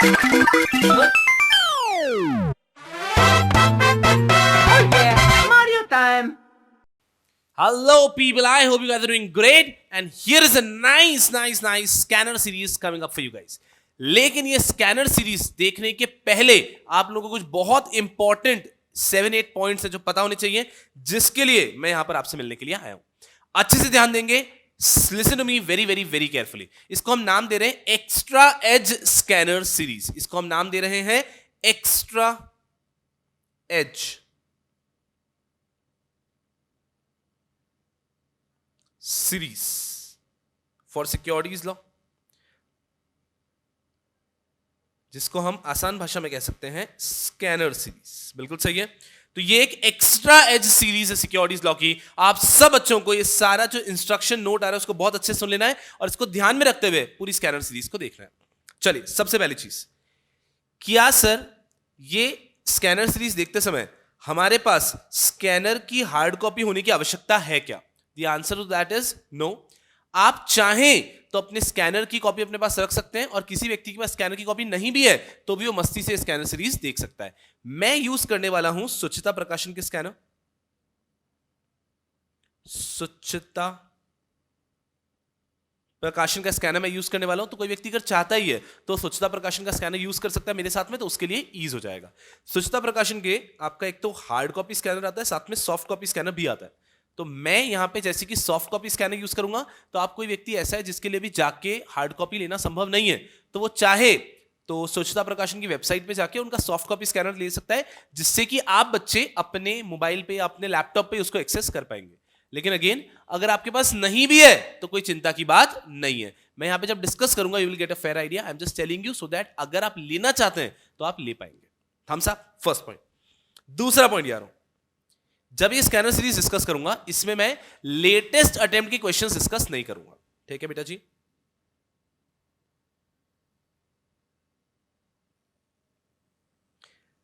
Mario time. Hello people, I hope you guys are doing great and here is a nice scanner series coming up for you guys. लेकिन ये scanner series देखने के पहले आप लोगों को कुछ बहुत इंपॉर्टेंट 7-8 पॉइंट्स है जो पता होने चाहिए, जिसके लिए मैं यहां पर आपसे मिलने के लिए आया हूं. अच्छे से ध्यान देंगे, listen to me very very very carefully. इसको हम नाम दे रहे हैं एक्स्ट्रा एज स्कैनर सीरीज. इसको हम नाम दे रहे हैं extra edge series for securities law, जिसको हम आसान भाषा में कह सकते हैं स्कैनर सीरीज. बिल्कुल सही है. तो ये एक एक्स्ट्रा एज सीरीज है सिक्योरिटीज लॉ की. आप सब बच्चों को ये सारा जो इंस्ट्रक्शन नोट आ रहा है उसको बहुत अच्छे से सुन लेना है और इसको ध्यान में रखते हुए पूरी स्कैनर सीरीज को देखना है. चलिए, सबसे पहली चीज, क्या सर ये स्कैनर सीरीज देखते समय हमारे पास स्कैनर की हार्ड कॉपी होने की आवश्यकता है क्या? The answer to that is no. आप चाहें तो अपने स्कैनर की कॉपी अपने पास रख सकते हैं और किसी व्यक्ति के पास स्कैनर की कॉपी नहीं भी है तो भी वो मस्ती से स्कैनर सीरीज देख सकता है. मैं यूज करने वाला हूं स्वच्छता प्रकाशन के स्कैनर. स्वच्छता प्रकाशन का स्कैनर मैं यूज करने वाला हूं. तो कोई व्यक्ति अगर चाहता ही है तो स्वच्छता प्रकाशन का स्कैनर यूज कर सकता है मेरे साथ में, तो उसके लिए ईज हो जाएगा. स्वच्छता प्रकाशन के आपका एक तो हार्ड कॉपी स्कैनर आता है, साथ में सॉफ्ट कॉपी स्कैनर भी आता है. तो मैं यहां पे जैसे कि सॉफ्ट कॉपी स्कैनर यूज करूंगा, तो आप कोई व्यक्ति ऐसा है जिसके लिए भी जाके हार्ड कॉपी लेना संभव नहीं है, तो वो चाहे तो स्वच्छता प्रकाशन की वेबसाइट पे जाके उनका सॉफ्ट कॉपी स्कैनर ले सकता है, जिससे कि आप बच्चे अपने मोबाइल पे या अपने लैपटॉप पे उसको एक्सेस कर पाएंगे. लेकिन अगेन, अगर आपके पास नहीं भी है तो कोई चिंता की बात नहीं है. मैं यहां पे जब डिस्कस करूंगा you will get a fair idea. I am just telling you so that अगर आप लेना चाहते हैं तो आप ले पाएंगे. Thumbs up. First point. दूसरा पॉइंट यार, जब ये स्कैनर सीरीज डिस्कस करूंगा इसमें मैं लेटेस्ट अटेम्प्ट के क्वेश्चंस डिस्कस नहीं करूंगा. ठीक है बेटा जी?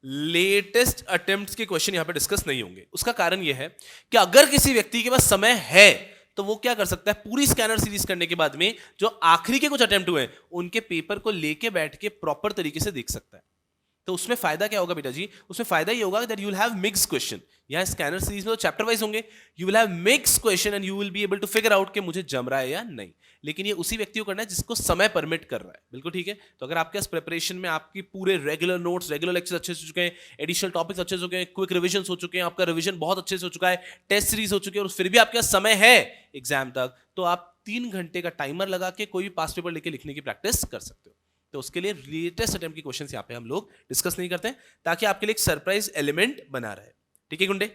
लेटेस्ट अटेम्प्ट्स के क्वेश्चन यहां पे डिस्कस नहीं होंगे. उसका कारण यह है कि अगर किसी व्यक्ति के पास समय है तो वो क्या कर सकता है, पूरी स्कैनर सीरीज करने के बाद में जो आखिरी के कुछ अटेम्प्ट हुए उनके पेपर को लेके बैठ के प्रॉपर तरीके से देख सकता है. तो उसमें फायदा क्या होगा बेटा जी? उसमें फायदा ये होगा that you will have mix question. यहां स्कैनर सीरीज में तो चैप्टर वाइज होंगे, you will have mix question and you will be able to figure out कि मुझे जम रहा है या नहीं. लेकिन ये उसी व्यक्ति को करना है जिसको समय परमिट कर रहा है. बिल्कुल ठीक है. तो अगर आपके पास प्रिपरेशन में आपकी पूरे रेगुलर नोट्स, रेगुलर लेक्चर्स अच्छे से हो चुके हैं, एडिशनल टॉपिक्स अच्छे से हो चुके हैं, क्विक रिविजन हो चुके हैं, आपका रिविजन बहुत अच्छे से हो चुका है, टेस्ट सीरीज हो चुकी है और फिर भी आपके पास समय है एग्जाम तक, तो आप 3 घंटे का टाइमर लगा के कोई भी पास्ट पेपर लेके लिखने की प्रैक्टिस कर सकते हो. तो उसके लिए लेटेस्ट अटेम्प्ट के क्वेश्चंस यहां पे हम लोग डिस्कस नहीं करते हैं, ताकि आपके लिए एक सरप्राइज एलिमेंट बना रहे. ठीक है गुंडे?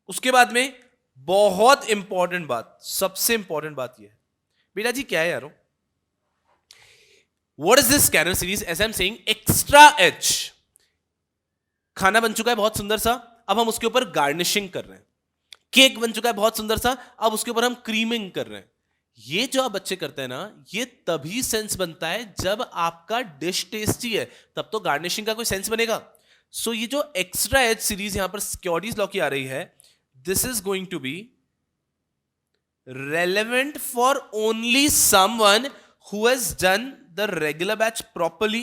उसके बाद में बहुत इंपॉर्टेंट बात, सबसे इंपॉर्टेंट बात यह है बेटा जी, क्या है यारो, what is this scanner series? As I am saying, extra edge. खाना बन चुका है बहुत सुंदर सा, अब हम उसके ऊपर गार्निशिंग कर रहे हैं. केक बन चुका है बहुत सुंदर सा, अब उसके ऊपर हम क्रीमिंग कर रहे हैं. ये जो आप बच्चे करते हैं ना, ये तभी सेंस बनता है जब आपका डिश टेस्टी है, तब तो गार्निशिंग का कोई सेंस बनेगा. सो ये जो एक्स्ट्रा एज सीरीज यहां पर सिक्योरिटीज लॉ की आ रही है, this is going to be relevant for only someone who has done the regular batch properly,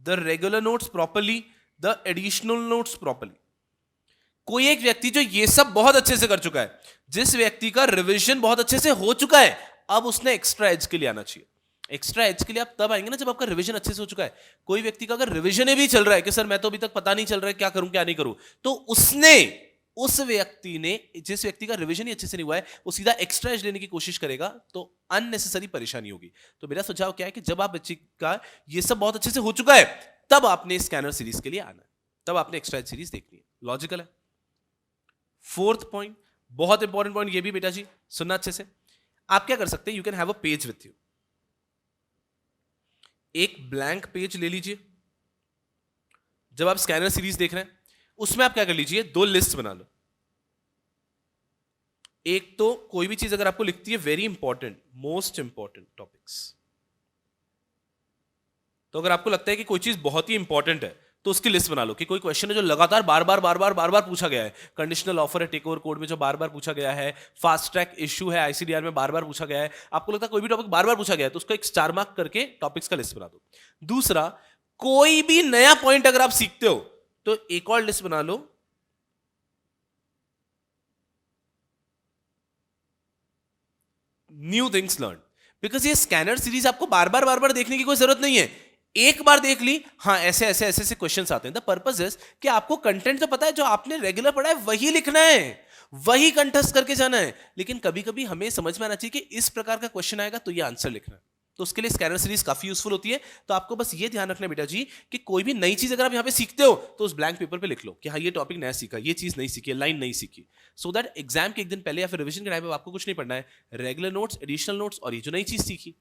the regular notes properly, the additional notes properly. कोई एक व्यक्ति जो ये सब बहुत अच्छे से कर चुका है, जिस व्यक्ति का रिवीजन बहुत अच्छे से हो चुका है, अब उसने एक्स्ट्रा एज के लिए आना चाहिए. एक्स्ट्रा एज के लिए आप तब आएंगे ना जब आपका रिवीजन अच्छे से हो चुका है. कोई व्यक्ति का अगर रिवीजन भी चल रहा है कि सर मैं तो अभी तक पता नहीं चल रहा है क्या करूं क्या नहीं करूं, तो उसने, उस व्यक्ति ने, जिस व्यक्ति का रिवीजन ही अच्छे से नहीं हुआ है, वो सीधा एक्स्ट्रा एज लेने की कोशिश करेगा तो अननेसेसरी परेशानी होगी. तो मेरा सुझाव क्या है कि जब आप बच्चे का ये सब बहुत अच्छे से हो चुका है, तब आपने स्कैनर सीरीज के लिए आना है, तब आपने एक्स्ट्रा एज सीरीज देखनी है. लॉजिकल है. फोर्थ पॉइंट, बहुत इंपॉर्टेंट पॉइंट ये भी बेटा जी, सुनना अच्छे से. आप क्या कर सकते हैं, you can have a page with you. एक ब्लैंक पेज ले लीजिए. जब आप स्कैनर सीरीज देख रहे हैं, उसमें आप क्या कर लीजिए, 2 लिस्ट बना लो. एक तो कोई भी चीज अगर आपको लिखती है very important, most important topics, तो अगर आपको लगता है कि कोई चीज बहुत ही इंपॉर्टेंट है तो उसकी लिस्ट बना लो कि कोई क्वेश्चन है जो लगातार बार बार पूछा गया है, कंडीशनल ऑफर है टेक ओवर कोड में जो बार बार पूछा गया है, फास्ट ट्रैक इशू है आईसीडीआर में बार बार पूछा गया है, आपको लगता है कोई भी टॉपिक बार बार पूछा गया है तो उसको एक स्टार मार्क करके टॉपिक्स का लिस्ट बना दो. दूसरा, कोई भी नया पॉइंट अगर आप सीखते हो तो एक और लिस्ट बना लो, न्यू थिंग्स लर्न। बिकॉज ये स्कैनर सीरीज आपको बार बार देखने की कोई जरूरत नहीं है, एक बार देख ली, हाँ ऐसे ऐसे ऐसे ऐसे क्वेश्चंस आते हैं। द पर्पस इज कि आपको कंटेंट तो पता है, जो आपने रेगुलर पढ़ा है वही लिखना है, वही कंठस्थ करके जाना है। लेकिन कभी कभी हमें समझ में आना चाहिए कि इस प्रकार का क्वेश्चन आएगा तो ये आंसर लिखना है, तो उसके लिए स्कैनर सीरीज काफी यूजफुल होती है। तो आपको बस ये ध्यान रखना बेटा जी कि कोई भी नई चीज अगर आप यहाँ पे सीखते हो तो उस ब्लैंक पेपर पे लिख लो कि हाँ ये टॉपिक नया सीखा, ये चीज नहीं सीखी, लाइन नहीं सीखी, सो दैट एग्जाम के एक दिन पहले या फिर रिविजन के टाइम पे आपको कुछ नहीं पढ़ना है, रेगुलर नोट्स, एडिशनल नोट्स और ये जो नई चीज सीखी,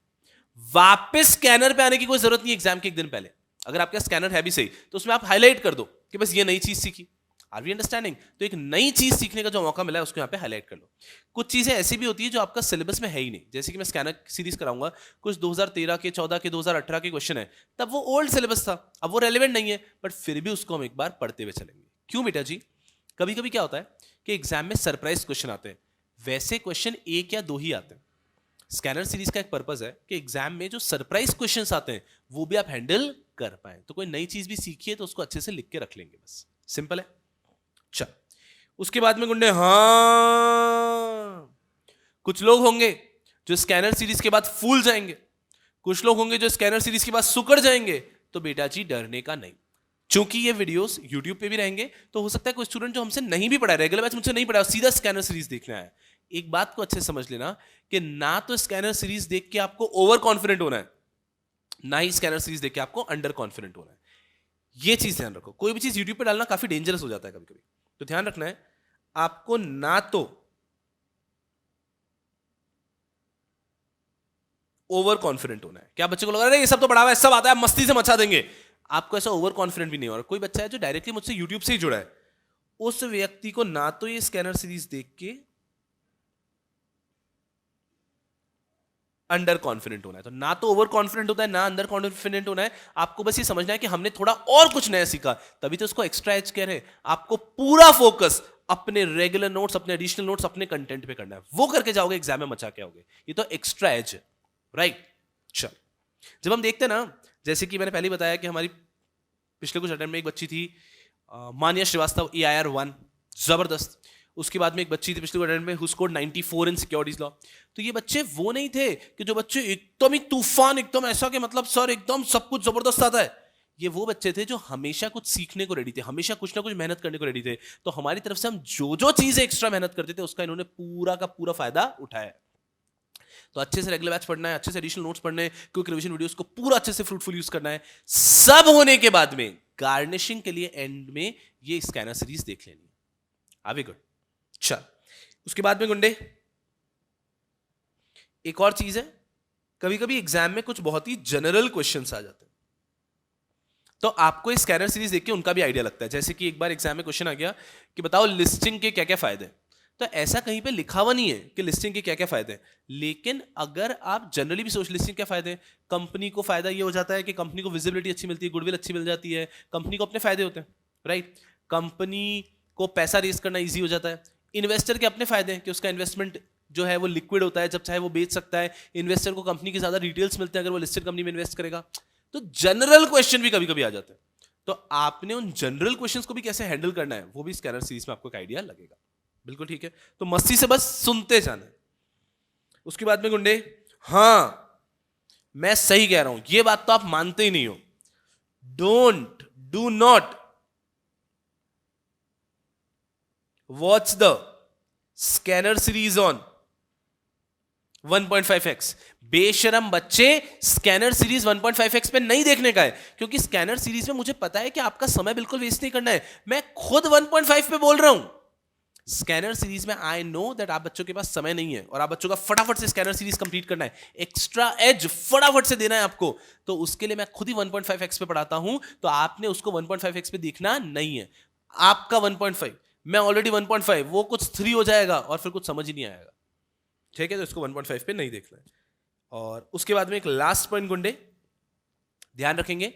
वापस स्कैनर पे आने की कोई जरूरत नहीं है एग्जाम के एक दिन पहले। अगर आपका स्कैनर है भी सही तो उसमें आप हाईलाइट कर दो कि बस ये नई चीज सीखी। Are we understanding? तो एक नई चीज सीखने का जो मौका मिला है उसको यहाँ पे हाईलाइट कर लो। कुछ चीजें ऐसी भी होती है जो आपका सिलेबस में है ही नहीं, जैसे कि मैं स्कैनर सीरीज कराऊंगा, कुछ 2013 के, 14 के, 2018 के क्वेश्चन है, तब वो ओल्ड सिलेबस था, अब वो रेलिवेंट नहीं है, बट फिर भी उसको हम एक बार पढ़ते हुए चलेंगे। क्यों बेटा जी? कभी कभी क्या होता है कि एग्जाम में सरप्राइज क्वेश्चन आते हैं, वैसे क्वेश्चन एक या दो ही आते हैं। स्कैनर सीरीज का एक पर्पस है कि एग्जाम में जो सरप्राइज क्वेश्चंस आते हैं वो भी आप हैंडल कर पाए। तो कोई नई चीज भी सीखिए तो उसको अच्छे से लिख के रख लेंगे, बस सिंपल है। चल, उसके बाद में गुंडे, हाँ कुछ लोग होंगे जो स्कैनर सीरीज के बाद फूल जाएंगे, कुछ लोग होंगे जो स्कैनर सीरीज के बाद सुकड़ जाएंगे। तो बेटा जी डरने का नहीं, चूंकि ये वीडियोस YouTube पे भी रहेंगे तो हो सकता है कोई स्टूडेंट जो हमसे नहीं भी पढ़ा है, रेगुलर बैच मुझसे नहीं पढ़ा, सीधा स्कैनर सीरीज देखना है। एक बात को अच्छे से समझ लेना कि ना तो स्कैनर सीरीज देख के आपको ओवर कॉन्फिडेंट होना है, ना ही स्कैनर सीरीज देख के आपको अंडर कॉन्फिडेंट होना है। ये चीज ध्यान रखो, कोई भी चीज यूट्यूब पे डालना काफी डेंजरस हो जाता है कभी कभी, तो ध्यान रखना है आपको ना तो ओवर कॉन्फिडेंट होना है। क्या बच्चे को लग रहा है ये सब तो पढ़ा हुआ है, सब आता है, मस्ती से मचा देंगे, आपको ऐसा ओवर कॉन्फिडेंट भी नहीं हो रहा। कोई बच्चा है जो डायरेक्टली मुझसे यूट्यूब से ही जुड़ा है, उस व्यक्ति को ना तो ये स्कैनर सीरीज देख के अंडर कॉन्फिडेंट होना है, तो ना तो ओवर कॉन्फिडेंट होता है, ना अंडर कॉन्फिडेंट होना है। आपको बस ये समझना है कि हमने थोड़ा और कुछ नया सीखा, तभी तो उसको एक्स्ट्रा एज कह रहे हैं। आपको पूरा फोकस अपने रेगुलर नोट्स, अपने एडिशनल नोट्स, अपने कंटेंट पे करना है, वो करके जाओगे एग्जाम में मचा के आओगे। ये तो एक्स्ट्रा एज है, राइट? चल, जब हम देखते हैं ना, जैसे कि मैंने पहले बताया कि हमारी पिछले कुछ अटेम्प्ट में एक बच्ची थी मान्या श्रीवास्तव, EIR1, जबरदस्त। उसके बाद में एक बच्ची थी पिछले अटेम्प्ट में who scored 94 in securities law. तो ये बच्चे वो नहीं थे कि जो बच्चे एकदम ही तूफान, एकदम ऐसा कि मतलब सर एकदम सब कुछ जबरदस्त आता है। ये वो बच्चे थे जो हमेशा कुछ सीखने को रेडी थे, हमेशा कुछ ना कुछ मेहनत करने को रेडी थे। तो हमारी तरफ से हम जो जो चीजें एक्स्ट्रा मेहनत करते थे उसका इन्होंने पूरा का पूरा फायदा उठाया। तो अच्छे से रेगुलर बैच पढ़ना है, अच्छे से एडिशनल नोट्स पढ़ने, क्विक रिवीजन वीडियोस को पूरा अच्छे से फ्रूटफुल यूज करना है। सब होने के बाद में गार्निशिंग के लिए एंड में ये स्कैनर सीरीज देख लेनी है। आवे गुड। चल, उसके बाद में गुंडे एक और चीज है, कभी कभी एग्जाम में कुछ बहुत ही जनरल क्वेश्चंस आ जाते हैं, तो आपको इस स्कैनर सीरीज देख के उनका भी आइडिया लगता है। जैसे कि एक बार एग्जाम में क्वेश्चन आ गया कि बताओ लिस्टिंग के क्या क्या फायदे हैं। तो ऐसा कहीं पे लिखा हुआ नहीं है कि लिस्टिंग के क्या क्या फायदे हैं, लेकिन अगर आप जनरली भी सोच लिस्टिंग क्या फायदे हैं, कंपनी को फायदा ये हो जाता है कि कंपनी को विजिबिलिटी अच्छी मिलती है, गुडविल अच्छी मिल जाती है, कंपनी को अपने फायदे होते हैं, राइट? कंपनी को पैसा रेज करना ईजी हो जाता है। इन्वेस्टर के अपने फायदे हैं कि उसका इन्वेस्टमेंट जो है वो लिक्विड होता है, जब चाहे वो बेच सकता है। इन्वेस्टर को कंपनी के ज्यादा डिटेल्स मिलते हैं अगर वो लिस्टेड कंपनी में इन्वेस्ट करेगा। तो जनरल क्वेश्चन भी कभी कभी आ जाते हैं, तो आपने उन जनरल क्वेश्चंस को भी कैसे हैंडल करना है वो भी स्कैनर सीरीज में आपको एक आइडिया लगेगा। बिल्कुल ठीक है, तो मस्ती से बस सुनते जाना। उसके बाद में गुंडे, हाँ मैं सही कह रहा हूं, ये बात तो आप मानते ही नहीं हो। Do not watch the scanner series on 1.5x। बेशरम बच्चे, स्कैनर सीरीज 1.5x पे नहीं देखने का है, क्योंकि स्कैनर सीरीज में मुझे पता है कि आपका समय बिल्कुल वेस्ट नहीं करना है। मैं खुद 1.5 पे बोल रहा हूं। स्कैनर सीरीज में आई नो दैट आप बच्चों के पास समय नहीं है और आप बच्चों का फटाफट से स्कैनर सीरीज कंप्लीट करना है, एक्स्ट्रा एज फटाफट से देना है आपको। तो उसके लिए मैं खुद ही 1.5x पे पढ़ाता हूं, तो आपने उसको 1.5x पे देखना नहीं है। आपका 1.5, मैं ऑलरेडी 1.5, वो कुछ 3 हो जाएगा और फिर कुछ समझ ही नहीं आएगा। ठीक है, तो इसको 1.5 पे नहीं देखना है। और उसके बाद में एक लास्ट पॉइंट गुंडे ध्यान रखेंगे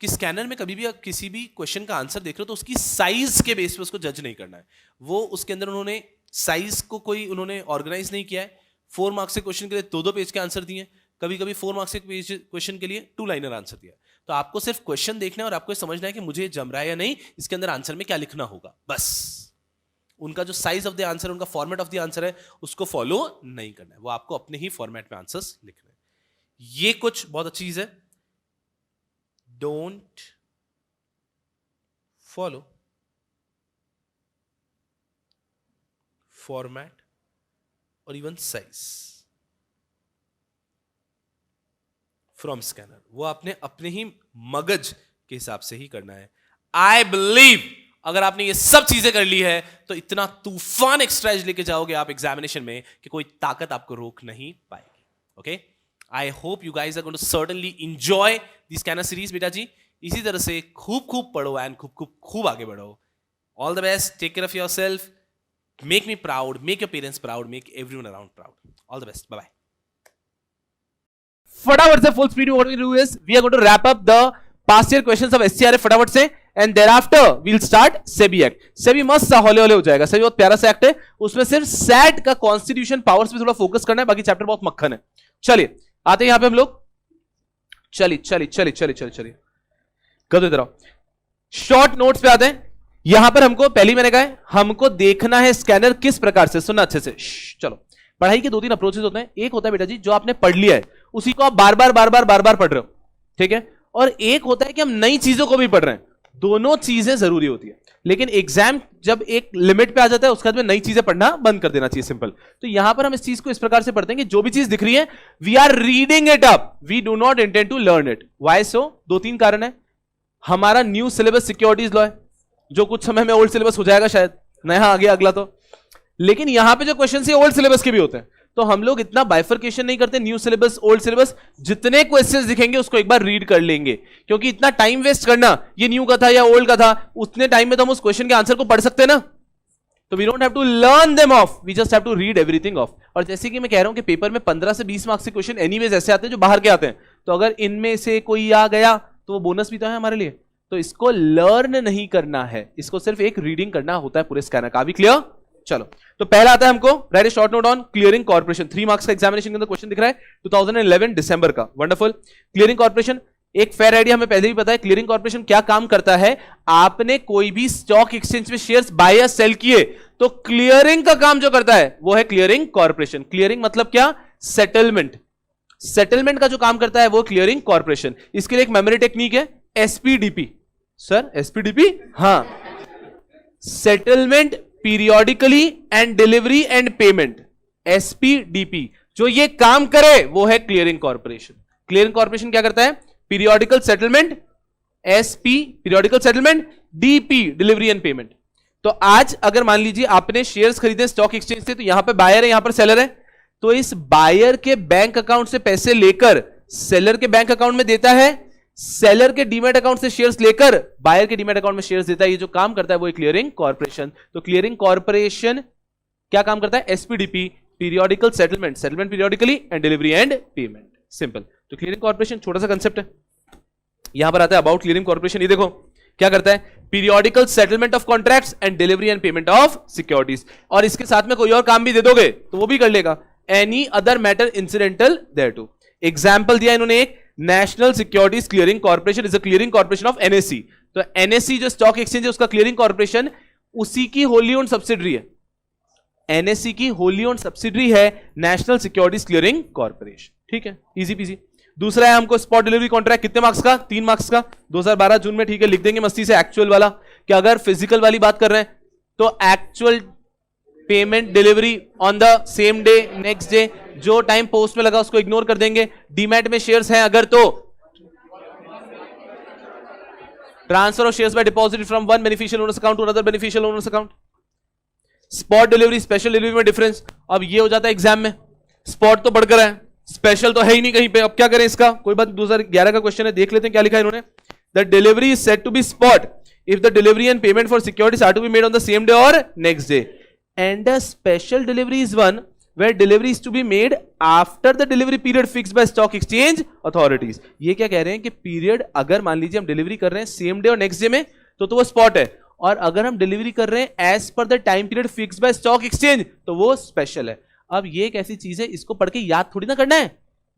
कि स्कैनर में कभी भी आप किसी भी क्वेश्चन का आंसर देख रहे हो तो उसकी साइज के बेस पे उसको जज नहीं करना है। वो उसके अंदर उन्होंने साइज को कोई उन्होंने ऑर्गेनाइज नहीं किया है। 4 मार्क्स के क्वेश्चन के लिए 2-2 पेज के आंसर दिए, कभी कभी 4 मार्क्स के क्वेश्चन के लिए 2 लाइनर आंसर दिया। तो आपको सिर्फ क्वेश्चन देखना है और आपको समझना है कि मुझे जम रहा है या नहीं, इसके अंदर आंसर में क्या लिखना होगा, बस। उनका जो साइज ऑफ द आंसर, उनका फॉर्मेट ऑफ द आंसर है, उसको फॉलो नहीं करना है, वो आपको अपने ही फॉर्मेट में आंसर्स लिखना है। ये कुछ बहुत अच्छी चीज है। डोंट फॉलो फॉर्मेट और इवन साइज फ्रॉम स्कैनर, वो आपने अपने ही मगज के हिसाब से ही करना है। आई बिलीव अगर आपने ये सब चीजें कर ली है तो इतना तूफान एक्स्ट्रा एज लेके जाओगे आप एग्जामिनेशन में कि कोई ताकत आपको रोक नहीं पाएगी। Okay, I hope you guys are going to certainly enjoy the scanner series. बेटा जी इसी तरह से खूब खूब पढ़ो एंड खूब खूब खूब आगे बढ़ो। All the best, take care of yourself, make me proud, make your parents proud, make everyone around proud. All the best, bye bye. फटाफट से फुल स्पीड में what we do is we are going to wrap up the past year questions of SCRA फटाफट से, and thereafter we'll start SEBI Act। SEBI मस्त सा हौले हौले हो जाएगा। SEBI बहुत प्यारा सा एक्ट है, उसमें सिर्फ SAT का कॉन्स्टिट्यूशन पावर्स पे थोड़ा फोकस करना है, बाकी चैप्टर बहुत मक्खन है। चलिए आते हैं यहां पे हम लोग, चलिए कर दो इधर आओ। शॉर्ट नोट्स पे आते हैं। यहां पर हमको पहली मैंने कहा है हमको देखना है स्कैनर किस प्रकार से, सुनना अच्छे से। चलो, पढ़ाई के 2-3 अप्रोचेस होते हैं। एक होता है बेटा जी जो आपने पढ़ लिया है उसी को आप बार बार पढ़ रहे हो, ठीक है। और एक होता है कि हम नई चीजों को भी पढ़ रहे हैं। दोनों चीजें जरूरी होती है, लेकिन एग्जाम जब एक लिमिट पे आ जाता है उसके बाद में नई चीजें पढ़ना बंद कर देना चाहिए, सिंपल। तो यहां पर हम इस चीज को इस प्रकार से पढ़ते हैं कि जो भी चीज दिख रही है we are reading it up, we do not intend to learn it. Why so? 2-3 कारण है। हमारा न्यू सिलेबस सिक्योरिटीज लॉ है, जो कुछ समय में ओल्ड सिलेबस हो जाएगा, शायद नया आ गया अगला तो। लेकिन यहां पे जो क्वेश्चन है ओल्ड सिलेबस के भी होते हैं, तो हम लोग इतना बाइफर्केशन नहीं करते, न्यू सिलेबस ओल्ड सिलेबस, जितने क्वेश्चंस दिखेंगे उसको एक बार रीड कर लेंगे। क्योंकि इतना टाइम वेस्ट करना, ये न्यू का था या ओल्ड का था, उतने टाइम में तो हम उस क्वेश्चन के आंसर को पढ़ सकते हैं ना। तो we don't have to learn them off, we just have to read everything off. और जैसे कि मैं कह रहा हूं कि पेपर में 15 से 20 मार्क्स के क्वेश्चन एनीवेज ऐसे आते हैं जो बाहर के आते हैं, तो अगर इनमें से कोई आ गया तो वो बोनस भी तो है हमारे लिए। तो इसको लर्न नहीं करना है, इसको सिर्फ एक रीडिंग करना होता है पूरे स्कैनर का। भी क्लियर? चलो, तो पहला आता है हमको, right A short note on clearing corporation. 3 marks का एग्जामिनेशन के अंदर क्वेश्चन दिख रहा है 2011 दिसंबर का। वंडरफुल। क्लियरिंग कॉर्पोरेशन एक फेयर आइडिया हमें पहले भी पता है। क्लियरिंग कॉर्पोरेशन क्या काम करता है, आपने कोई भी स्टॉक एक्सचेंज में शेयर्स बाय या सेल किए तो क्लियरिंग का काम जो करता है वो है क्लियरिंग कॉर्पोरेशन। क्लियरिंग मतलब क्या? सेटलमेंट। सेटलमेंट का जो काम करता है वो क्लियरिंग कॉर्पोरेशन। इसके लिए एक मेमोरी टेक्निक है एसपीडीपी। Sir SPDP? हाँ, settlement, periodically and delivery and payment, SPDP. जो ये काम करे वो है क्लियरिंग कॉर्पोरेशन। क्लियरिंग कॉर्पोरेशन क्या करता है? Periodical settlement, SP periodical settlement, DP delivery and payment. तो आज अगर मान लीजिए आपने शेयर्स खरीदे स्टॉक एक्सचेंज से, तो यहां पे बायर है, यहां पर सेलर है, तो इस बायर के बैंक अकाउंट से पैसे लेकर सेलर के बैंक अकाउंट में देता है, सेलर के डीमैट अकाउंट से शेयर्स लेकर बायर के डीमैट अकाउंट में शेयर्स देता है। ये जो काम करता है वो क्लियरिंग कॉर्पोरेशन। तो क्लियरिंग कॉर्पोरेशन क्या काम करता है? SPDP, periodical settlement, settlement periodically and delivery and payment. Simple. तो क्लियरिंग कॉर्पोरेशन छोटा सा कंसेप्ट है। यहां पर आता है अबाउट क्लियरिंग कॉर्पोरेशन। ये देखो क्या करता है, periodical settlement of contracts and delivery and payment of securities. और इसके साथ में कोई और काम भी दे दोगे तो वो भी कर लेगा। Any other matter incidental thereto. Example दिया इन्होंने एक, National Securities Clearing Corporation is a clearing corporation of NSC. तो एनएससी जो स्टॉक एक्सचेंज है उसका क्लियरिंग कॉर्पोरेशन उसी की होली ओन्ड सब्सिडरी है। एनएससी की होली ओन्ड सब्सिडरी है नेशनल सिक्योरिटीज क्लियरिंग कॉर्पोरेशन। ठीक है, इजी पीजी। दूसरा है हमको स्पॉट डिलीवरी कॉन्ट्रैक्ट, कितने मार्क्स का? 3 मार्क्स का, 2012 जून में। ठीक है, लिख देंगे मस्ती से एक्चुअल वाला, कि अगर फिजिकल वाली बात कर रहे हैं तो actual payment delivery on the same day, next day, जो टाइम पोस्ट में लगा उसको इग्नोर कर देंगे। डीमैट में शेयर्स हैं अगर तो transfer of shares by deposit from one beneficial owners account to another beneficial owners account. Spot delivery, special delivery में डिफरेंस। अब ये हो जाता है एग्जाम में, स्पॉट तो बढ़कर है, स्पेशल तो है ही नहीं कहीं पे। अब क्या करें इसका? कोई बात, 2011 का क्वेश्चन है, देख लेते हैं क्या लिखा है इन्होंने। The delivery is said to be spot if the delivery and payment for securities are to be made on the same day और next day, and a special delivery is one where delivery is to be made after the delivery period fixed by stock exchange authorities। ये क्या कह रहे हैं कि period अगर मान लीजिए हम डिलीवरी कर रहे हैं सेम डे और नेक्स्ट डे में तो वो स्पॉट है, और अगर हम डिलीवरी कर रहे हैं as per the time period fixed by stock exchange तो वो स्पेशल है। अब ये एक ऐसी चीज है, इसको पढ़ के याद थोड़ी ना करना है,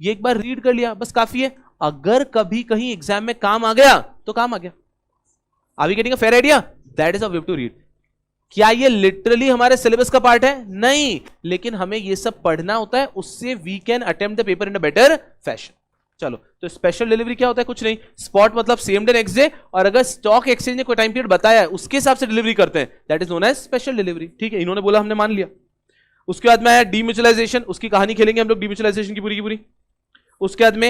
ये एक बार रीड कर लिया बस काफी है। अगर कभी कहीं एग्जाम में काम आ गया तो काम आ गया। Are we getting a fair idea? That is a way to read. क्या ये लिटरली हमारे सिलेबस का पार्ट है? नहीं, लेकिन हमें ये सब पढ़ना होता है, उससे we can attempt the paper in a better fashion. चलो, तो स्पेशल डिलीवरी क्या होता है? कुछ नहीं, स्पॉट मतलब सेम डे नेक्स्ट डे, और अगर स्टॉक एक्सचेंज ने कोई टाइम पीरियड बताया है उसके हिसाब से डिलीवरी करते हैं, that is known as special delivery. ठीक है, इन्होंने बोला, हमने मान लिया। उसके बाद में आया डीम्यूचुअलाइजेशन, उसकी कहानी खेलेंगे हम लोग डीम्यूचुअलाइजेशन की पूरी। उसके बाद में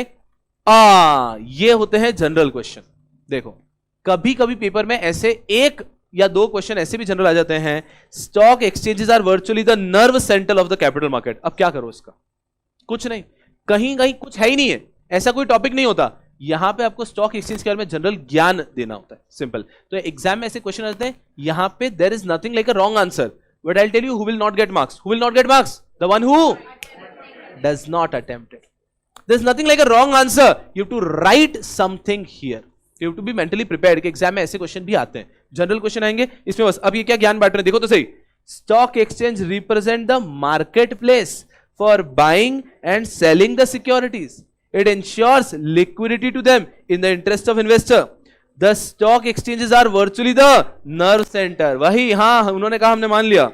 ये होते हैं जनरल क्वेश्चन। देखो, कभी कभी पेपर में ऐसे एक या दो क्वेश्चन ऐसे भी जनरल आ जाते हैं, stock exchanges are virtually the nerve centre of the capital market. अब क्या करो इसका? कुछ नहीं, कहीं कहीं कुछ है ही नहीं है, ऐसा कोई टॉपिक नहीं होता। यहां पे आपको स्टॉक एक्सचेंज के बारे में जनरल ज्ञान देना होता है, सिंपल। तो एग्जाम में ऐसे क्वेश्चन आते हैं, यहां पे there is nothing like a wrong answer, but I will tell you who will not get marks. Who will not get marks? The one who does not attempt it. There is nothing like a wrong answer, you have to write something here, you have to be mentally prepared कि exam में ऐसे question भी आते हैं, general question आएंगे इसमें बस। अब ये क्या ज्ञान बांट रहे हैं, देखो तो सही। Stock exchange represent the market place for buying and selling the securities. It ensures liquidity to them in the interest of investor. The stock exchanges are virtually the nerve center. वही, हाँ, उन्होंने कहा, हमने मान लिया।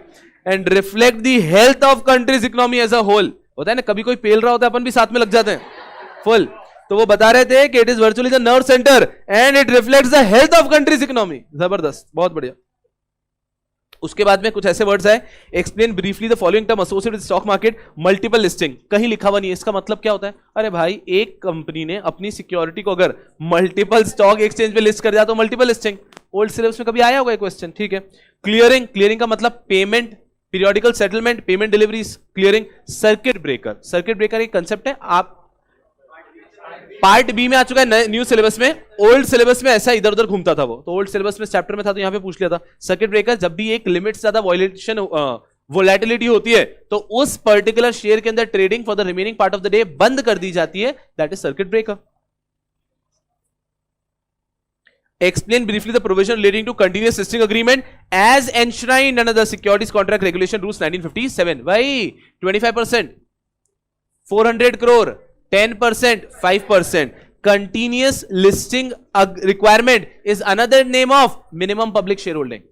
And reflect the health of country's economy as a whole. होता है ना, कभी कोई पेल रहा होता है, अपन भी साथ में लग जाते हैं फुल। तो वो बता रहे थे कि it is virtually the nerve center and it reflects the health of country's economy. जबरदस्त, बहुत बढ़िया। उसके बाद में कुछ ऐसे वर्ड्स आए, explain briefly the following term associated with stock market. Multiple listing, कहीं लिखा हुआ नहीं है, इसका मतलब क्या होता है? अरे भाई, एक कंपनी ने अपनी सिक्योरिटी को अगर मल्टीपल स्टॉक एक्सचेंज पे लिस्ट कर दिया तो मल्टीपल लिस्टिंग। ओल्ड सिलेबस में कभी आया होगा क्वेश्चन, ठीक है। क्लियरिंग, क्लियरिंग का मतलब payment, periodical settlement, payment deliveries, clearing. Circuit breaker, circuit breaker एक कंसेप्ट है, आप पार्ट बी में आ चुका है न्यू सिलेबस में, ओल्ड सिलेबस में ऐसा इधर उधर घूमता था वो, तो ओल्ड सिलेबस में चैप्टर में था तो यहां पे पूछ लिया था। सर्किट ब्रेकर, जब भी एक लिमिट से ज्यादा वॉयलेशन वोलेटिलिटी होती है तो उस पर्टिकुलर शेयर के अंदर trading for the remaining part of the day बंद कर दी जाती है, that is circuit breaker. Explain briefly the provision relating to continuous listing agreement as enshrined under the Securities Contract Regulation Rules 1957. भाई 25%, 400 crore, 10%, 5%. Continuous listing requirement is another name of minimum public shareholding.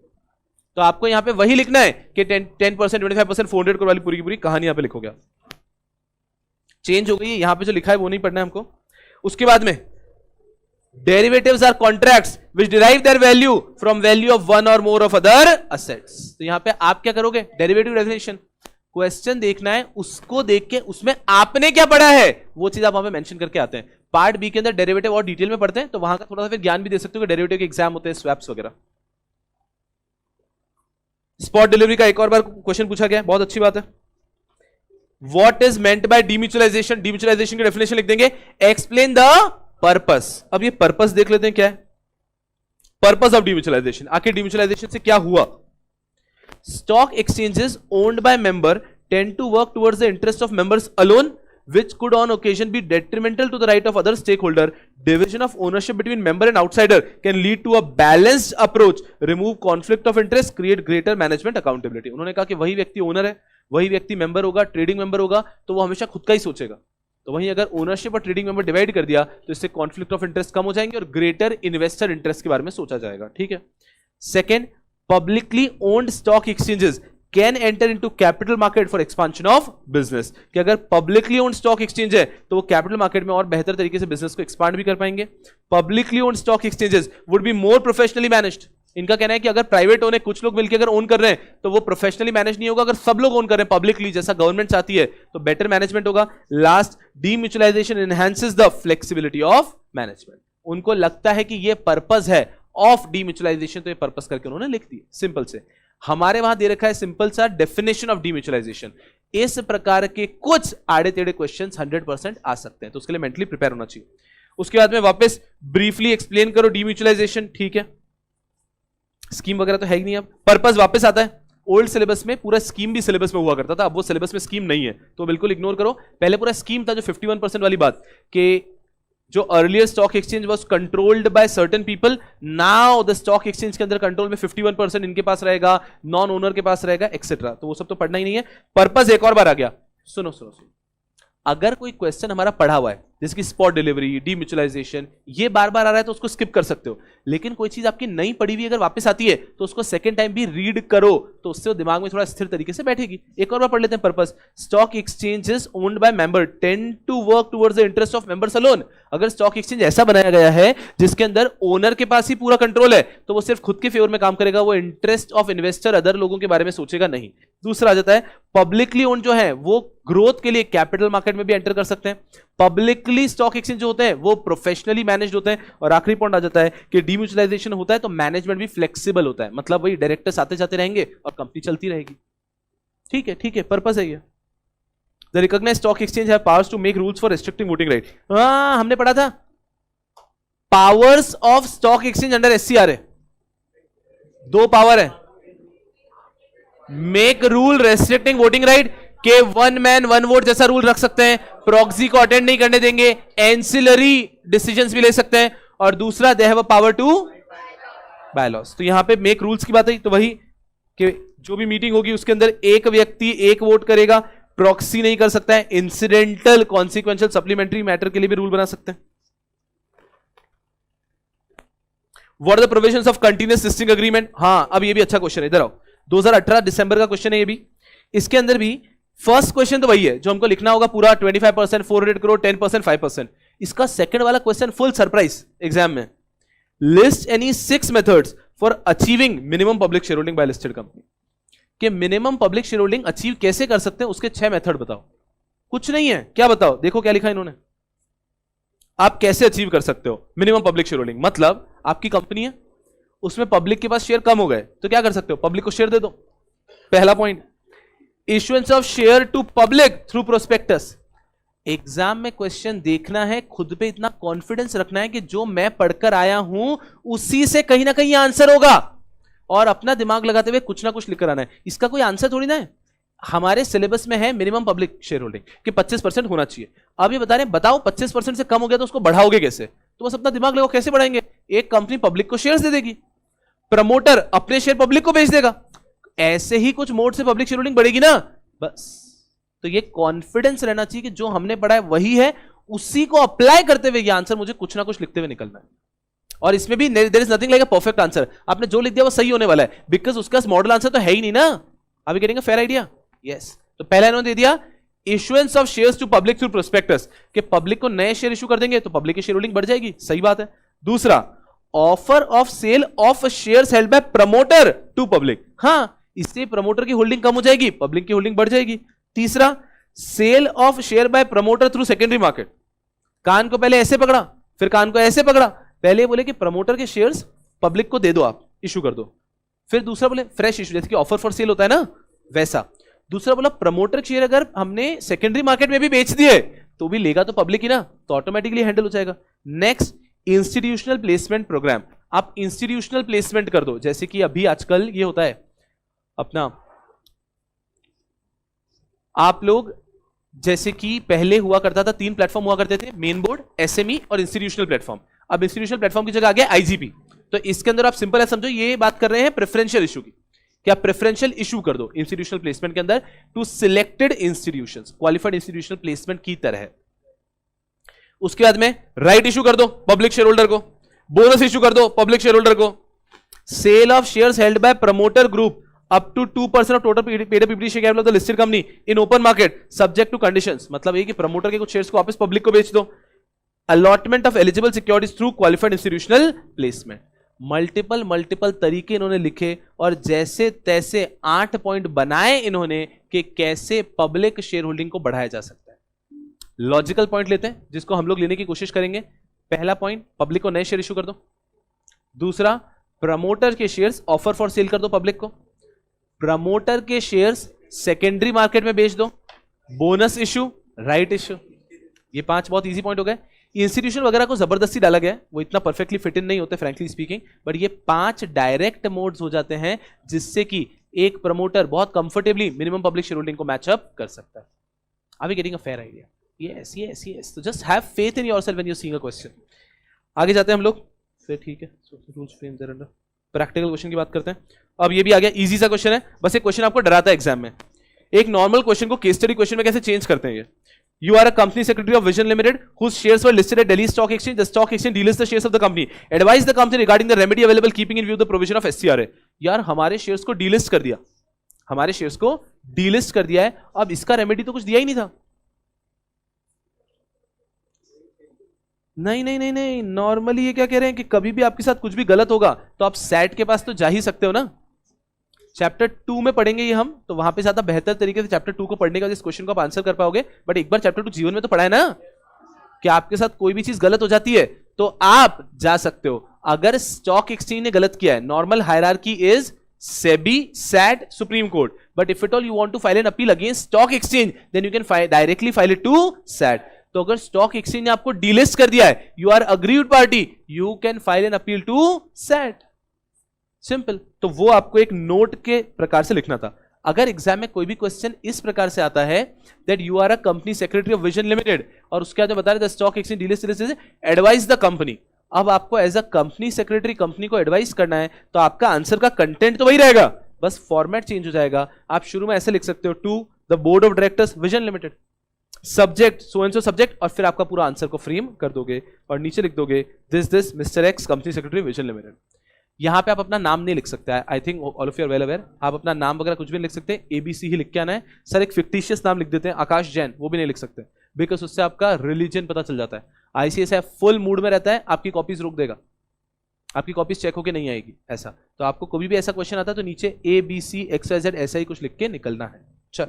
तो आपको यहां पे वही लिखना है कि 10%, 25%, 400 crore वाली पूरी की पूरी कहानी यहां पे लिखोगे। चेंज हो गई है, यहां पे जो लिखा है वो नहीं पढ़ना है हमको। उसके बाद में Derivatives are contracts which derive their value from value of one or more of other assets. तो यहां पे आप क्या करोगे? डेरिवेटिव डेफिनेशन, क्वेश्चन देखना है, उसको देख के उसमें आपने क्या पढ़ा है वो चीज आप वहां पे मेंशन करके आते हैं। पार्ट बी के अंदर डेरिवेटिव और डिटेल में पढ़ते हैं, तो वहां का थोड़ा सा फिर ज्ञान भी दे सकते हो कि डेरिवेटिव के एग्जाम होते हैं, स्वैप्स वगैरह। स्पॉट डिलीवरी का एक और बार क्वेश्चन पूछा गया, बहुत अच्छी बात है। What is meant by demutualization? Demutualization की डेफिनेशन लिख देंगे, एक्सप्लेन द पर्पस। अब ये पर्पस देख लेते हैं क्या है, पर्पस ऑफ डिम्यूचुअलाइजेशन। आखिर डिम्यूचुअलाइजेशन से क्या हुआ? Stock exchanges owned by member tend to work towards the interest of members alone, which could on occasion be detrimental to the right of other stakeholder. Division of ownership between member and outsider can lead to a balanced approach, remove conflict of interest, create greater management accountability. उन्होंने कहा कि वही व्यक्ति owner है, वही व्यक्ति member होगा, trading member होगा, तो वो हमेशा खुद का ही सोचेगा। तो वहीं अगर ओनरशिप और ट्रेडिंग मेंबर डिवाइड कर दिया तो इससे कॉन्फ्लिक्ट ऑफ इंटरेस्ट कम हो जाएंगे और ग्रेटर इन्वेस्टर इंटरेस्ट के बारे में सोचा जाएगा। ठीक है। Second, publicly owned stock exchanges can enter into capital market for expansion of business, कि अगर पब्लिकली ओन्ड स्टॉक एक्सचेंज है तो वो कैपिटल मार्केट में और बेहतर तरीके से बिजनेस को एक्सपांड भी कर पाएंगे। Publicly owned stock exchanges would be more professionally managed. इनका कहना है कि अगर प्राइवेट ओन है, कुछ लोग मिलकर अगर ओन कर रहे हैं तो वो प्रोफेशनली मैनेज नहीं होगा, अगर सब लोग ओन कर रहे हैं पब्लिकली जैसा गवर्नमेंट चाहती है तो बेटर मैनेजमेंट होगा। Last, demutualisation enhances the flexibility of management. उनको लगता है कि ये पर्पस है ऑफ डीम्यूचुअलाइजेशन, तो ये पर्पस करके उन्होंने लिख दी सिंपल से। हमारे वहां दे रखा है सिंपल सा डेफिनेशन ऑफ डीम्यूचुअलाइजेशन। इस प्रकार के कुछ आड़े टेढ़े क्वेश्चंस 100% आ सकते हैं, तो उसके लिए मेंटली प्रिपेयर होना चाहिए। उसके बाद में वापस ब्रीफली एक्सप्लेन करो डीम्यूचुअलाइजेशन, ठीक है। स्कीम वगैरह तो है ही नहीं, अब पर्पस वापस आता है। ओल्ड सिलेबस में पूरा स्कीम भी सिलेबस में हुआ करता था, अब वो सिलेबस में स्कीम नहीं है, तो बिल्कुल इग्नोर करो। पहले पूरा स्कीम था जो 51% वाली बात, कि जो earlier stock exchange was controlled by certain people, now the stock exchange के अंदर कंट्रोल में 51% इनके पास रहेगा, नॉन ओनर के पास रहेगा, एक्सेट्रा। तो वो सब तो पढ़ना ही नहीं है। पर्पस एक और बार आ गया, सुनो सुनो सुनो। अगर कोई क्वेश्चन हमारा पढ़ा हुआ है जैसे कि स्पॉट डिलीवरी, डीम्यूचुअलाइजेशन, ये बार बार आ रहा है तो उसको स्किप कर सकते हो, लेकिन कोई चीज आपकी नई पढ़ी हुई अगर वापस आती है तो उसको सेकंड टाइम भी रीड करो, तो उससे वो दिमाग में थोड़ा स्थिर तरीके से बैठेगी। एक और बार पढ़ लेते हैं purpose. Stock exchanges owned by member tend to work towards the interest of members alone. अगर स्टॉक एक्सचेंज ऐसा बनाया गया है जिसके अंदर ओनर के पास ही पूरा कंट्रोल है तो वो सिर्फ खुद के फेवर में काम करेगा, वो इंटरेस्ट ऑफ इन्वेस्टर अदर लोगों के बारे में सोचेगा नहीं। दूसरा आ जाता है पब्लिकली ओन जो है वो ग्रोथ के लिए कैपिटल मार्केट में भी एंटर कर सकते हैं। पब्लिकली स्टॉक एक्सचेंज जो होते हैं वो प्रोफेशनली मैनेज्ड होते हैं। और आखिरी पॉइंट आ जाता है कि डीम्यूचुअलाइजेशन होता है तो मैनेजमेंट भी फ्लेक्सिबल होता है, मतलब वही डायरेक्टर्स आते जाते रहेंगे और कंपनी चलती रहेगी। ठीक है, पर्पस है ये। The recognised stock exchange have powers to make rules for restricting voting right. हमने पढ़ा था powers of stock exchange under SCRA, दो पावर है, make rule restricting voting right के वन मैन वन वोट जैसा रूल रख सकते हैं, प्रॉक्सी को अटेंड नहीं करने देंगे, एंसिलरी डिसीजंस भी ले सकते हैं, और दूसरा they have a power to bylaws. तो यहां पे मेक रूल्स की बात है, तो वही कि जो भी मीटिंग होगी उसके अंदर एक व्यक्ति एक वोट करेगा, प्रॉक्सी नहीं कर सकता है, इंसिडेंटल कॉन्सिक्वेंशियल सप्लीमेंट्री मैटर के लिए भी रूल बना सकते हैं। What are the provisions of continuous listing agreement. हां अब ये भी अच्छा क्वेश्चन है, इधर आओ। 2018 दिसंबर का क्वेश्चन है ये भी। इसके अंदर भी फर्स्ट क्वेश्चन तो वही है जो हमको लिखना होगा पूरा 25%, 400 करोड़, 10%, 5%। इसका सेकंड वाला क्वेश्चन फुल सरप्राइज एग्जाम में। List any 6 methods for achieving minimum public shareholding by listed company. कि minimum public shareholding achieve कैसे कर सकते हैं, उसके 6 मेथड बताओ। कुछ नहीं है, क्या बताओ, देखो क्या लिखा इन्होंने। आप कैसे अचीव कर सकते हो मिनिमम पब्लिक शेयर होल्डिंग। मतलब आपकी कंपनी है, उसमें पब्लिक के पास शेयर कम हो गए तो क्या कर सकते हो, पब्लिक को शेयर दे दो, पहला point. Issuance of share to public through prospectus. Exam में क्वेश्चन देखना है, खुद पे इतना कॉन्फिडेंस रखना है कि जो मैं पढ़कर आया हूं उसी से कहीं ना कहीं आंसर होगा, और अपना दिमाग लगाते हुए कुछ ना कुछ लिखकर आना है। इसका कोई आंसर थोड़ी ना है, हमारे सिलेबस में है मिनिमम पब्लिक शेयर होल्डिंग कि 25% होना चाहिए। अब ये बता रहे हैं, बताओ 25% से कम हो गया तो उसको बढ़ाओगे कैसे, तो बस अपना दिमाग लगाओ कैसे बढ़ाएंगे। एक कंपनी पब्लिक को शेयर्स दे देगी, प्रमोटर अपने शेयर पब्लिक को बेच देगा, ऐसे ही कुछ मोड से पब्लिक शेयर होल्डिंग बढ़ेगी ना, बस। तो ये कॉन्फिडेंस रहना चाहिए कि जो हमने पढ़ा है वही है, उसी को अप्लाई करते हुए ये आंसर मुझे कुछ ना कुछ लिखते हुए निकलना है। और इसमें भी there is nothing like a perfect answer, आपने जो लिख दिया वो सही होने वाला है, बिकॉज उसका मॉडल आंसर तो है ही नहीं ना। अभी getting a fair idea, yes. तो पहला इन्होंने दे दिया issuance of shares to public through prospectus, कि पब्लिक को नए शेयर इशू कर देंगे तो पब्लिक की शेयर होल्डिंग बढ़ जाएगी, सही बात है। दूसरा, offer of sale of shares held by promoter to public, हां इससे प्रमोटर की होल्डिंग कम हो जाएगी, पब्लिक की होल्डिंग बढ़ जाएगी। तीसरा, sale of share by promoter through secondary market. कान को पहले ऐसे पकड़ा, फिर कान को ऐसे पकड़ा, पहले बोले कि प्रमोटर के शेयर्स पब्लिक को दे दो, आप इशू कर दो, फिर दूसरा बोले फ्रेश इशू, जैसे कि ऑफर फॉर सेल होता है ना वैसा। दूसरा बोला प्रमोटर शेयर अगर हमने सेकेंडरी मार्केट में भी बेच दिए तो भी लेगा तो पब्लिक ही ना, तो ऑटोमेटिकली हैंडल हो जाएगा। Next, institutional placement programme. आप इंस्टीट्यूशनल प्लेसमेंट कर दो, जैसे कि अभी आजकल ये होता है अपना, आप लोग जैसे कि पहले हुआ करता था 3 प्लेटफॉर्म हुआ करते थे, मेन बोर्ड, एसएमई और इंस्टीट्यूशनल प्लेटफॉर्म। अब इंस्टीट्यूशनल प्लेटफॉर्म की जगह आ गया आईजीपी। तो इसके अंदर आप सिंपल है समझो, ये बात कर रहे हैं प्रेफरेंशियल इशू की, क्या प्रेफरेंशियल इशू कर दो इंस्टीट्यूशनल प्लेसमेंट के अंदर to selected institutions, qualified institutional placement की तरह। उसके बाद में राइट इशू कर दो पब्लिक शेयर होल्डर को, बोनस इशू कर दो पब्लिक शेयर होल्डर को, sale of shares held by promoter group up to 2% of total paid up equity share capital of the listed company in open market subject to conditions. मतलब ये कि promoter के कुछ shares को वापस public को बेच दो। Allotment of eligible securities through qualified institutional placement. Multiple तरीके इन्होंने लिखे और जैसे तैसे 8 पॉइंट बनाए इन्होंने कि कैसे पब्लिक शेयर होल्डिंग को बढ़ाया जा सकता है। लॉजिकल पॉइंट लेते हैं जिसको हम लोग लेने की कोशिश करेंगे। पहला पॉइंट, पब्लिक को नए शेयर इशू कर दो। दूसरा, प्रमोटर के शेयर्स ऑफर फॉर सेल कर दो पब्लिक को। प्रमोटर के शेयर्स सेकेंडरी मार्केट में बेच दो। Bonus issue, right issue. ये 5 बहुत इजी पॉइंट हो गए। इंस्टीट्यूशन वगैरह को जबरदस्ती डाला गया है, वो इतना परफेक्टली फिट इन नहीं होते फ्रैंकली स्पीकिंग, बट ये 5 डायरेक्ट मोड्स हो जाते हैं जिससे कि एक प्रमोटर बहुत comfortably minimum public shareholding को मैच अप कर सकता है। Are we getting a fair idea? Yes. तो just have faith in yourself when you seeing a question. आगे जाते हैं हम लोग फिर, ठीक है। Rules frame thereunder practical question की बात करते हैं। अब ये भी आ गया, इजी सा क्वेश्चन है, बस एक क्वेश्चन आपको डराता है एग्जाम में। एक नॉर्मल क्वेश्चन को केस स्टडी क्वेश्चन में कैसे चेंज करते हैं ये। You are a company secretary of Vision Limited whose shares were listed at Delhi Stock Exchange. The stock exchange delists the shares of the company. Advise the company regarding the remedy available keeping in view the provision of SCRA. यार हमारे shares को delist कर दिया, हमारे shares को delist कर दिया है, अब इसका रेमेडी तो कुछ दिया ही नहीं था. नहीं नहीं नहीं नहीं, नॉर्मली ये क्या कह रहे हैं कि कभी भी आपके साथ कुछ भी गलत होगा तो आप सैट के पास तो जा ही सकते हो ना. चैप्टर 2 में पढ़ेंगे ये हम, तो वहां पे ज्यादा बेहतर तरीके से चैप्टर 2 को पढ़ने का इस क्वेश्चन को आप आंसर कर पाओगे. बट एक बार चैप्टर 2 जीवन में तो पढ़ा है ना कि आपके साथ कोई भी चीज गलत हो जाती है तो आप जा सकते हो. अगर स्टॉक एक्सचेंज ने गलत किया है, normal hierarchy is SEBI, SAT, Supreme Court. But if it all you want to file an appeal against stock exchange then you can directly file it to SAT. तो अगर स्टॉक एक्सचेंज ने आपको डीलिस्ट कर दिया है, you are aggrieved party, you can file an appeal to SAT. Simple. तो वो आपको एक नोट के प्रकार से लिखना था. अगर एग्जाम में कोई भी क्वेश्चन इस प्रकार से आता है that you are a company secretary of Vision Limited और उसके बाद बता रहे stock exchange delist advise the company. अब आपको as a company secretary company को एडवाइस करना है तो आपका आंसर का कंटेंट तो वही रहेगा, बस फॉर्मेट चेंज हो जाएगा. आप शुरू में ऐसे लिख सकते हो to the board of directors Vision Limited, subject so and so subject, और फिर आपका पूरा आंसर को फ्रेम कर दोगे और नीचे लिख दोगे this mister X company secretary Vision Limited. यहां पे आप अपना नाम नहीं लिख सकते. I think all of you are well aware. आप अपना नाम वगैरह कुछ भी नहीं लिख सकते, एबीसी ही लिख के आना है. सर एक फिक्टिशियस नाम लिख देते हैं आकाश जैन, वो भी नहीं लिख सकते बिकॉज उससे आपका रिलीजन पता चल जाता है. आईसीएसआई फुल मूड में रहता है, आपकी कॉपीज रोक देगा, आपकी कॉपीज चेक होके नहीं आएगी ऐसा. तो आपको कभी भी ऐसा क्वेश्चन आता है तो नीचे ABC XYZ ऐसा ही कुछ लिख के निकलना है. चल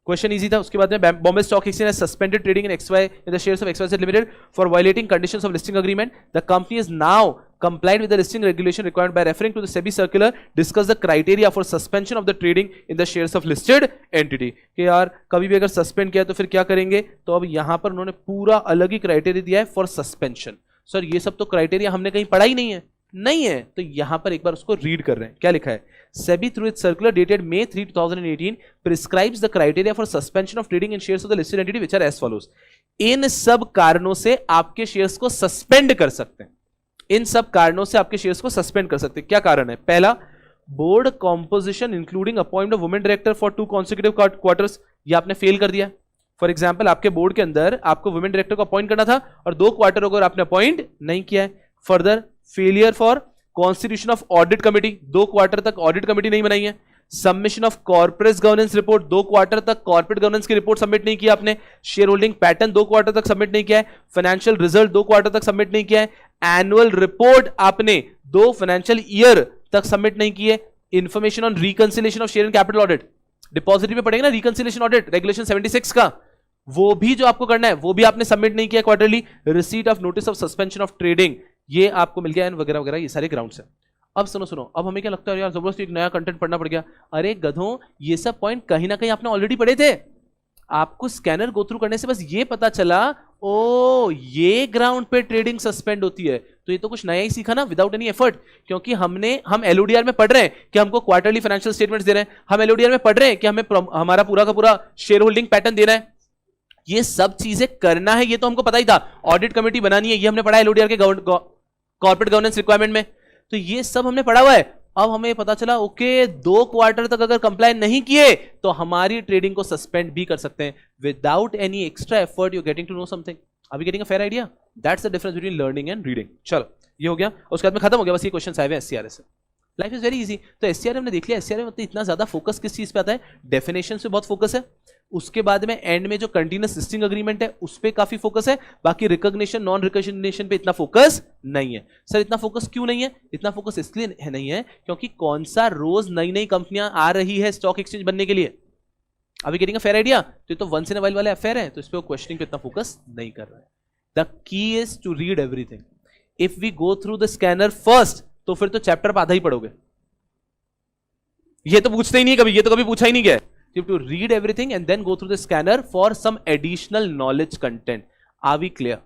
क्वेश्चन इजी था. उसके बाद में Bombay stock exchange has suspended trading in the shares of XYZ limited for violating conditions of listing agreement. The company is now complied with the listing regulation required by referring to the SEBI circular. Discuss the criteria for suspension of the trading in the shares of listed entity. कि यार कभी भी अगर suspend किया तो फिर क्या करेंगे. तो अब यहां पर उन्होंने पूरा अलग ही क्राइटेरिया दिया है फॉर सस्पेंशन. सर ये सब तो क्राइटेरिया हमने कहीं पढ़ा ही नहीं है. नहीं है तो यहां पर एक बार उसको रीड कर रहे हैं. क्या लिखा है. SEBI through its circular dated May 3, 2018 prescribes the criteria for suspension of trading in shares of the listed entity which are as follows. इन सब कारणों से आपके शेयर्स को सस्पेंड कर सकते हैं. इन सब कारणों से आपके शेयर्स को सस्पेंड कर सकते हैं. क्या कारण है. पहला, board composition including appoint of women director for 2 consecutive quarters. ये आपने फेल कर दिया. फॉर एग्जांपल आपके बोर्ड के अंदर आपको वुमेन डायरेक्टर को अपॉइंट करना था और 2 क्वार्टर अगर आपने अपॉइंट नहीं किया है. Further, failure for constitution of audit committee, 2 quarter तक ऑडिट कमिटी नहीं बनाई है. Submission of corporate governance report, 2 quarter तक कॉर्पोरेट गवर्नेंस की रिपोर्ट सबमिट नहीं किया आपने. शेयर होल्डिंग पैटर्न 2 क्वार्टर तक सबमिट नहीं किया है. फाइनेंशियल रिजल्ट 2 क्वार्टर तक सबमिट नहीं किया है. एनुअल रिपोर्ट आपने 2 फाइनेंशियल ईयर तक सबमिट नहीं किए. Information on reconciliation of share and capital audit, depository में पड़ेगा ना रिकंसिलेशन ऑडिट रेगुलेशन 76 का, वो भी जो आपको करना है वो भी आपने सबमिट नहीं किया quarterly. Receipt of notice of suspension of trading, ये आपको मिल गया वगैरह वगैरह, ये सारे ग्राउंड्स हैं. अब सुनो, अब हमें क्या लगता है यार जबरदस्ती एक नया कंटेंट पढ़ना पड़ गया. अरे गधों, ये सब पॉइंट कहीं ना कहीं आपने ऑलरेडी पढ़े थे. आपको स्कैनर गो थ्रू करने से बस ये पता चला ओ ये ग्राउंड पे ट्रेडिंग सस्पेंड होती है. तो ये तो कुछ नया ही सीखा ना विदाउट एनी एफर्ट. क्योंकि हम एलओडीआर में पढ़ रहे हैं कि हमको क्वार्टरली फाइनेंशियल स्टेटमेंट्स दे रहे हैं. हम एलओडीआर में पढ़ रहे हैं कि हमें हमारा पूरा का पूरा शेयर होल्डिंग पैटर्न देना है. ये सब चीजें करना है, ये तो हमको पता ही था. ऑडिट कमेटी बनानी है, ये हमने पढ़ा एलओडीआर के कॉर्पोरेट गवर्नेंस रिक्वायरमेंट में. तो ये सब हमने पढ़ा हुआ है. अब हमें पता चला ओके 2 क्वार्टर तक अगर कंप्लाई नहीं किए तो हमारी ट्रेडिंग को सस्पेंड भी कर सकते हैं without any extra effort. You getting to know something. Are we getting a fair idea. That's the difference between learning and reading. चलो ये हो गया. उसके बाद में खत्म हो गया. बस ये क्वेश्चन आए हुए एससीआरए से. Life is very easy. तो एससीआरए हमने देख लिया. एससीआरए मतलब इतना ज्यादा फोकस किस चीज पे आता है. डेफिनेशन पे बहुत फोकस है. उसके बाद में एंड में जो कंटिन्यूअस लिस्टिंग एग्रीमेंट है उस पे काफी फोकस है. बाकी रिकॉग्निशन नॉन रिकॉग्निशन पे इतना फोकस नहीं है. सर इतना फोकस क्यों नहीं है. इतना फोकस इसलिए नहीं है क्योंकि कौन सा रोज नई नई कंपनियां आ रही है स्टॉक एक्सचेंज बनने के लिए. अभी गेटिंग अ फेयर आइडिया. तो वंस इन अ वाइल वाले अफेयर है, तो इस पे क्वेश्चनिंग पे इतना फोकस नहीं कर रहा है. The key is to read everything. If we go through the scanner first तो फिर तो चैप्टर पर आधा ही पढ़ोगे. ये तो पूछते ही नहीं कभी, ये तो कभी पूछा ही नहीं गया. You have to read everything and then go through the scanner for some additional knowledge content. Are we clear?